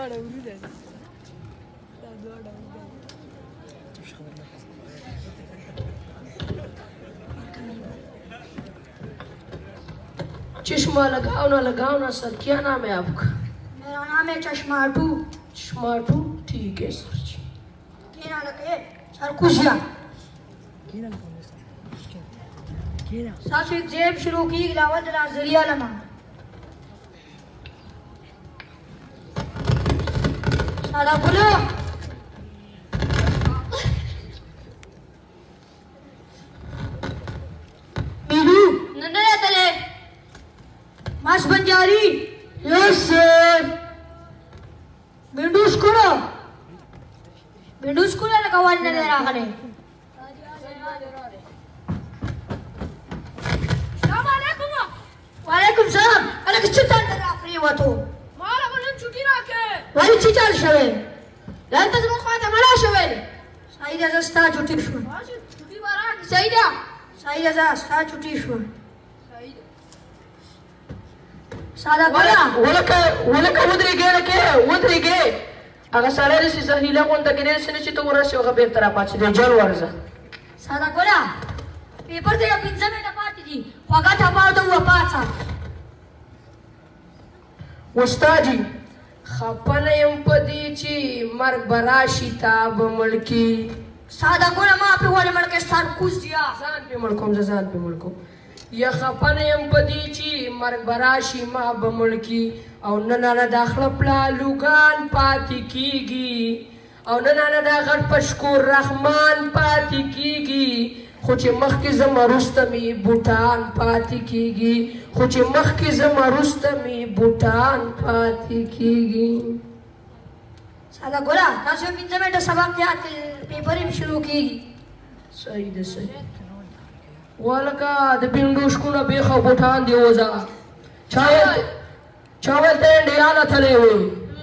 دواړه ورونه دي دا دواړه चश्मा लगाओ ना लगाओ ना सर, क्या नाम है आपका? मेरा नाम है चश्माटू। चश्माटू, ठीक है सर जी। क्या लगे सर? खुशियाँ साथ एक जेब शुरू की गिलावत राजरिया लमा सादा बोलो मीनू नन्हे तले मास बंजारी। Yes sir. विंडोज खोलो लगा वाले नजर आ रहे। वालेकुम सलाम। अरे किस चीज़ अंदर आप रही हो तो? माला बोलन छुट्टी ना के वाली चीज़ चल शवे लाल तज़्म ख़ाता माला शवे साइड अज़ा स्टा छुट्टी शवे छुट्टी बारा साइड अज़ा स्टा छुट्टी शवे सादा ولا ودريجي هغه سره د سهيله غونډه کې نه سن چې ته ورسې هغه به تر پاتې دی جل ورزه सादा गोला पेपर दे पिंजा में टपाती जी वगा टपा दो वापस استادي خپل يم پدې چې مرګ براشي تا بملکی सादा गोला ما पे वाले मर के सर कुछ दिया ځان په ملکم یا خپل يم پدې چې مرګ براشي ما بملکی او نن داخله پلا لوګان پاتې کیږي او نن دا غټ پشکور رحمان پاتې کیږي خو چې مخکې زما وروسته مې بوټان پاتې کیږي सादा गोला تاسو پنځه منټه سبق یاد پیپر یې شروع کیږي صحیح ده ولکه د پینډو شکونه بیخه بوټان دی وځه چاول ته انډیاله تللی وي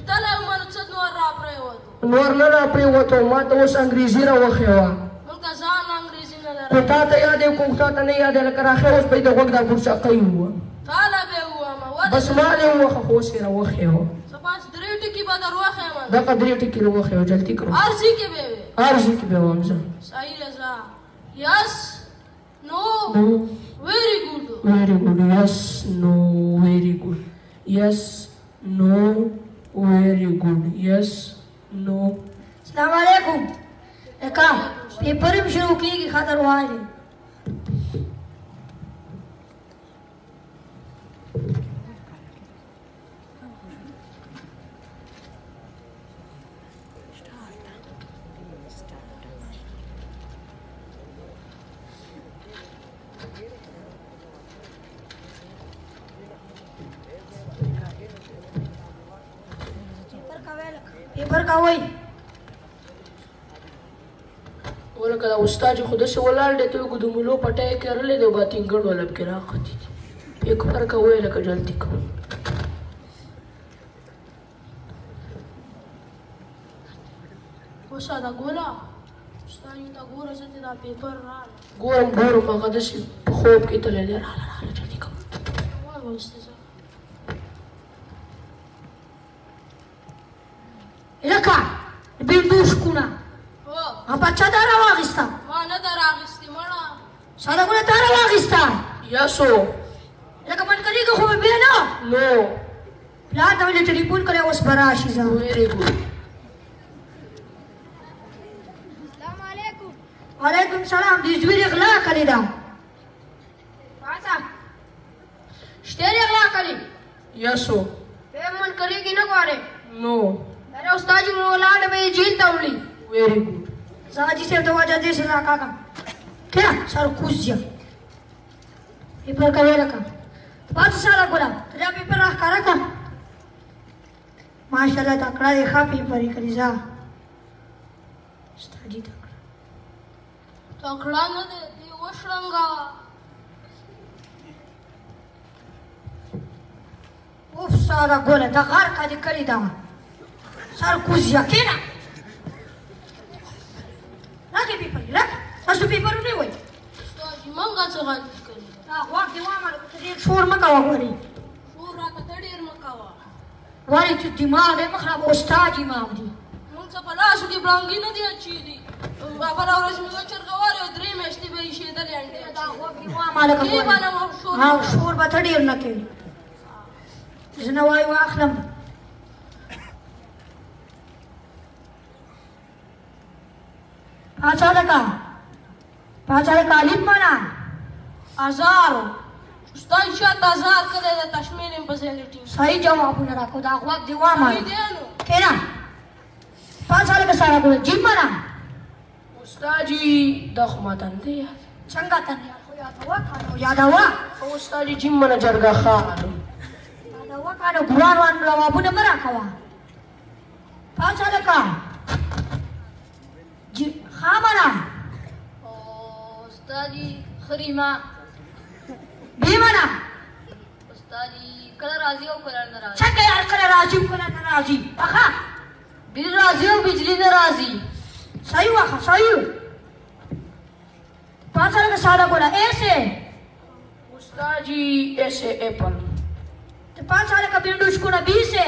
تله مر څه نور نه را پرېوتو ما ته اوس انګریزي راوښې وه مونږ ځان انګریزي نه خو تا ته یاد یې کوم تا ته نه یاد یې لکه راښې اوس به یې د غوږ دا ګوړچاقۍ ووه تاله به ووامه بس ما دې ووښه خو اوس یې راوښې وه سپاس درې ټکي به در وښیم دغه درې ټکي راوښې وه جلدي کړو ارزي کې به وي ارزي کې به وم زه صحیح رضا یس نو very good yes no very good yes no very good yes no अस्सलाम वालेकुम एका पेपर भी शुरू की खातर वाले पेपर का वही ولکه دا استاد خو داسې ولاړ دی ته یې د ملو پټی کرلی دی باتینګړ والا پکې راختي دي پیپر کوی لکه جلدي کوم اوس دا ګوله استاد ته ګوره چې دا پیپر راغله ګورم هغه داسې په خوب کې تللی دی راله جلدي کوم وایه استاد لکه بیندوش کونه apa cadara wagista mana daragisti mana sada guna tara wagista yaso laka man kali ko khobe bena no la tawle telefon kare us barashi za very good assalamu alaikum salam dijwir ighla kali da pasa shtere ighla kali yaso be man kali ki na kware no mere ustad ji molad me jil tawli very good Zaji se तो वजह से रखा का क्या सर कुछ जा पेपर का ये रखा पांच साल बोला तेरा पेपर रखा माशाल्लाह तकड़ा देखा पेपर ही करी जा स्टडी तकड़ा न दे वशरंगा उफ सारा गोला दगार का करी दा सर कुछ जा के ना Lagi paper, lagi. Asu paper ni woi. Ustaz, mangga jangan dikali. Tak, wak dewa malu. Tadi shor makawa gori. Shor rata tadi makawa. ولی تو دماغ یې مه خرابوه استاد امام دی مونږ څه په لاسو کې برانګي نه دي اچي دي بله ورځ مې یو چرګه والې 3 میاشتې به یې ایښېدلې انډې دا غوږ دې وامالکه دې باندې مو شور شور به ته ډېر نه کوي زه نوای واخلم پاڅه لکه الف معنا ازارو استاد شاته ازار کړی د تشمیر یم په ذهن ټینګ صحیح جوابونه راکړو دا غوږ دې واماله صحیح دی نو کېنه پاڅه لکه ساره ګوله جیم معنا استاد جی دا خو ما تندې څنګه تنیا خو یادوه استاد جی جیم منه جرګه خان یادوه کانو ګران وان جوابونه مه راکوه پاڅه لکه ها معنا استادی خریما بی معنا استادی کله راځي او کله نه راځي څنګه یار کله راځي او کله نه راځي اخا بل راځي او بجلی نه راځي صحیح واخه صحیح پاڅه لکه ساده ګوله ایسه استاد جی ایسے ایپل ته پاڅه لکه بینډوش کوله بی سے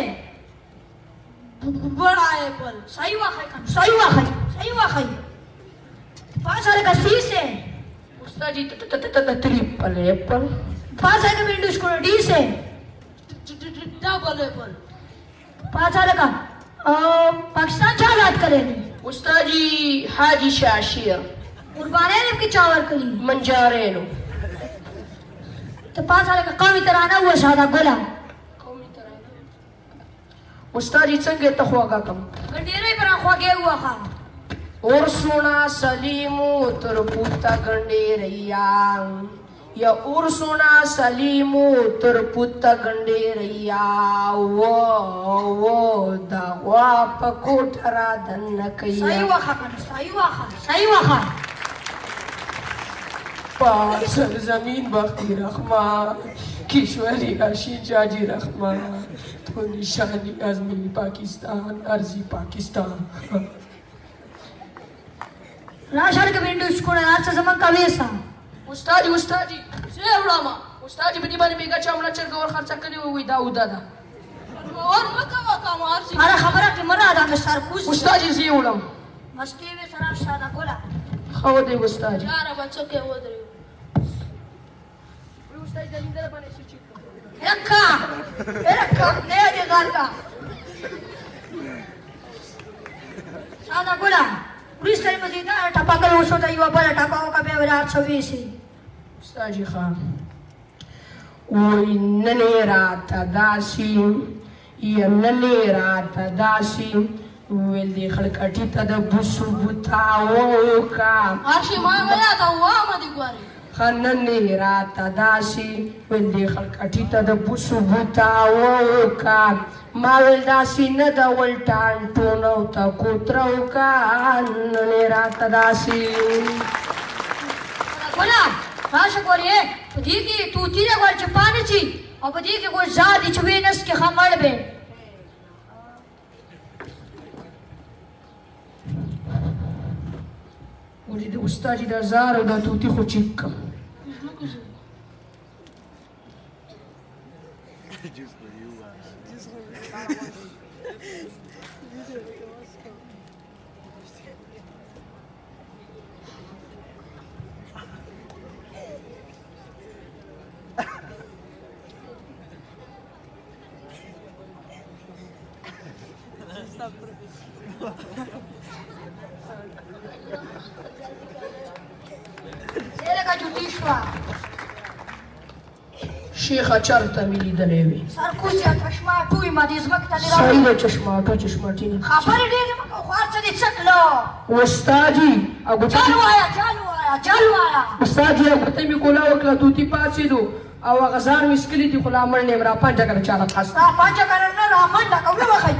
بڑا ایپل صحیح واخه صحیح واخه پاڅه لکه سی سے استاد جی triple Apple पाँच आएगा विंडो स्कूल डी से डबल एप्पल पाँच आएगा पाकिस्तान क्या याद करेंगे उस्ताद जी हाजी शाशिया कुर्बानी ने की चावर करी मंजारेनो तो पाँच आएगा कौमी तराना हुआ सादा गोला उस्ताद जी संगे तखवागा कम गंडेरे पर आँखों के हुआ खा और सुना सलीमू तुरपुता गंडेरैया या और सुना सलीमू तुरपुता गंडेरैया वो दावा पकोठरा दन्न कैया सही वाखा पास जमीन बख्ती रहमान किशोरी आशी जाजी रहमान तो निशानी आजमी पाकिस्तान अर्जी पाकिस्तान राशन के विंडो स्कूल आज से zaman kawesa ustadi se ulama ustadi bidi bani biga chamla cherga और खर्चा करी हुई दाऊदा दा और मका मारसी अरे खबर है कि मरा दा सर कुछ ustadi से उलम मस्ती में सरा सादा गोला خودي ustadi यार बच्चों के वो दे ustadi दलिंदर बने सुची रखा ले दे गाल का सादा गोला पुलिस तरी मजीद टपाकल उसो त युवा बला टपाओ का 2026 ustadi khan ओई नने रात दासी ये नने रात दासी वेल्दी खड़कटी तद बुसु बुताओ का आशी मां गया था हुआ मत गुआरी खनने रात दासी वेल्दी खड़कटी तद बुसु बुताओ का मावेल दासी न दवल टान टोनो ता कोत्रौ का नने रात दासी बोला राश कोरिए पदी की तू तीरे गोल चपाने ची और पदी के गोल जादी चवेनस के खमड़ बे ولي دي استاذي دا زار ودا توتي خو چيك का जुटीशवा شيخ چرته ملي دلوي سر کوشیا چشمه ټوي ما دې زمک ته نه صحیح چشمه ټي خبر دې مکو خاص دې څکلو استاذي ابو چالو آیا استاذي ابو ته می کولا وکړه توتی پاسې دو او غزار مسکلي دي غلامن نه مرا پنځه کړه چاله خاص تا پنځه کړه نه را منډه کوله وخی